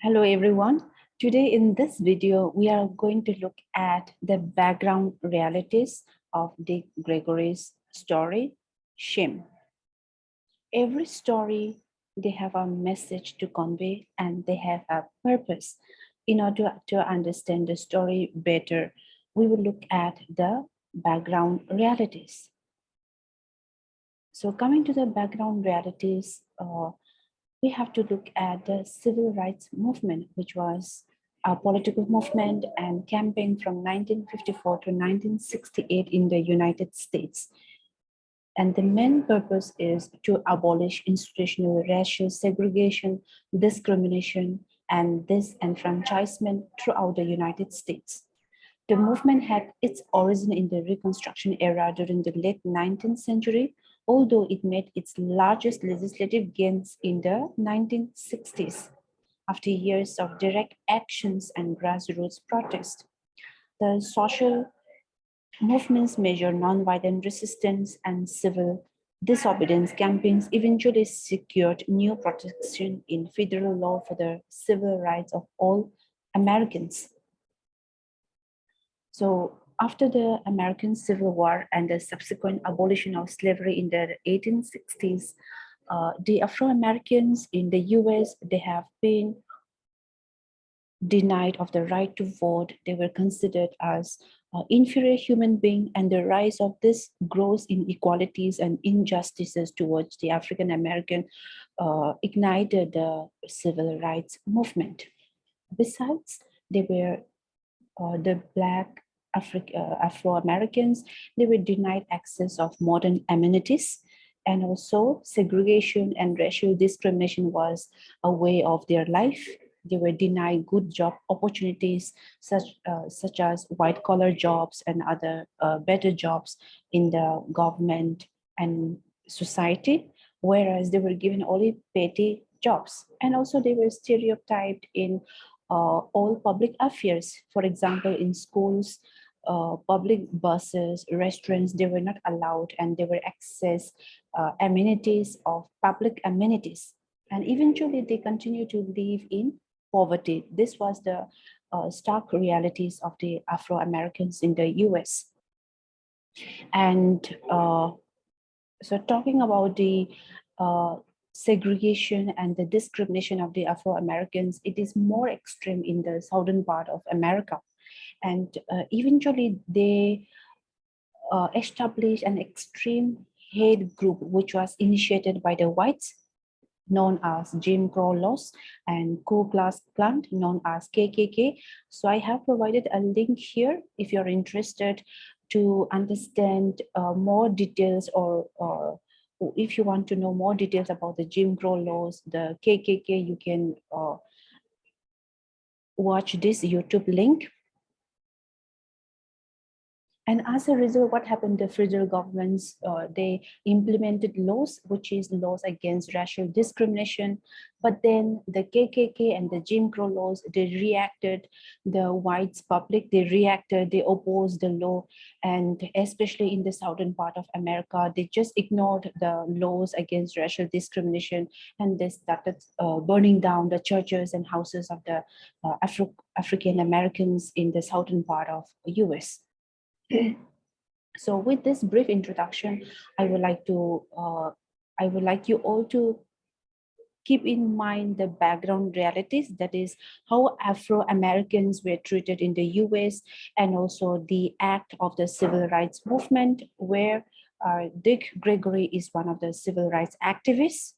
Hello everyone. Today in this video, we are going to look at the background realities of Dick Gregory's story, Shame. Every story, they have a message to convey and they have a purpose. In order to understand the story better, we will look at the background realities. So coming to the background realities, we have to look at the civil rights movement, which was a political movement and campaign from 1954 to 1968 in the United States. And the main purpose is to abolish institutional racial segregation, discrimination, and disenfranchisement throughout the United States. The movement had its origin in the Reconstruction era during the late 19th century, although it made its largest legislative gains in the 1960s. After years of direct actions and grassroots protest, the social movements measure nonviolent resistance and civil disobedience campaigns eventually secured new protection in federal law for the civil rights of all Americans. So after the American Civil War and the subsequent abolition of slavery in the 1860s, the Afro-Americans in the US, they have been denied of the right to vote. They were considered as inferior human being, and the rise of this gross inequalities and injustices towards the African American ignited the civil rights movement. Besides, they were the Black Afro-Americans, they were denied access of modern amenities, and also segregation and racial discrimination was a way of their life. They were denied good job opportunities, such as white-collar jobs and other better jobs in the government and society, whereas they were given only petty jobs. And also they were stereotyped in all public affairs. For example, in schools, public buses, restaurants, they were not allowed and they were access amenities of public amenities. And eventually they continue to live in poverty. This was the stark realities of the Afro-Americans in the US. And so talking about the segregation and the discrimination of the Afro-Americans, it is more extreme in the southern part of America. And eventually they established an extreme hate group, which was initiated by the whites, known as Jim Crow laws, and Ku Klux Klan, known as KKK. So I have provided a link here if you're interested to understand more details, or if you want to know more details about the Jim Crow laws, the KKK, you can watch this YouTube link. And as a result, what happened? The federal governments, they implemented laws, which is laws against racial discrimination. But then the KKK and the Jim Crow laws, they reacted. The whites public, they reacted, they opposed the law. And especially in the southern part of America, they just ignored the laws against racial discrimination. And they started burning down the churches and houses of the African Americans in the southern part of the US. So with this brief introduction, I would like you all to keep in mind the background realities, that is how Afro-Americans were treated in the US, and also the act of the civil rights movement, where Dick Gregory is one of the civil rights activists.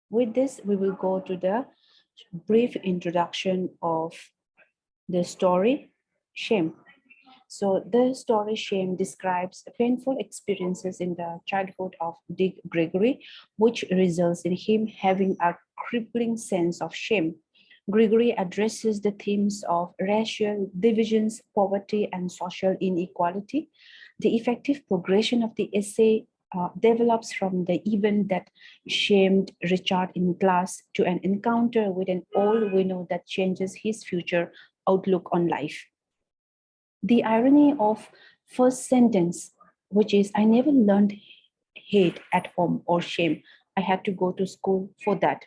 With this, we will go to the brief introduction of the story, Shame. So the story Shame describes painful experiences in the childhood of Dick Gregory, which results in him having a crippling sense of shame. Gregory addresses the themes of racial divisions, poverty, and social inequality. The effective progression of the essay develops from the event that shamed Richard in class to an encounter with an old widow that changes his future outlook on life. The irony of first sentence, which is, I never learned hate at home or shame. I had to go to school for that.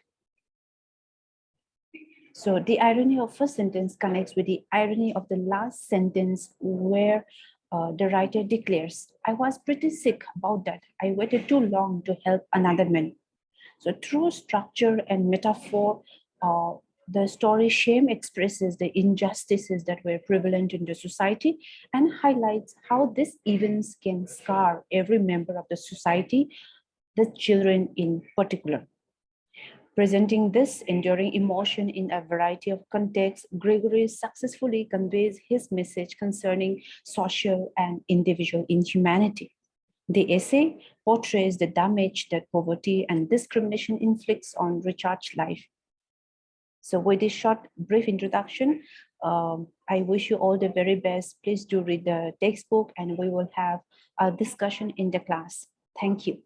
So the irony of first sentence connects with the irony of the last sentence where the writer declares, I was pretty sick about that. I waited too long to help another man. So through structure and metaphor, uh, the story Shame expresses the injustices that were prevalent in the society and highlights how these events can scar every member of the society, the children in particular. Presenting this enduring emotion in a variety of contexts, Gregory successfully conveys his message concerning social and individual inhumanity. The essay portrays the damage that poverty and discrimination inflicts on Richard's life. So with this short, brief introduction, I wish you all the very best. Please do read the textbook and we will have a discussion in the class. Thank you.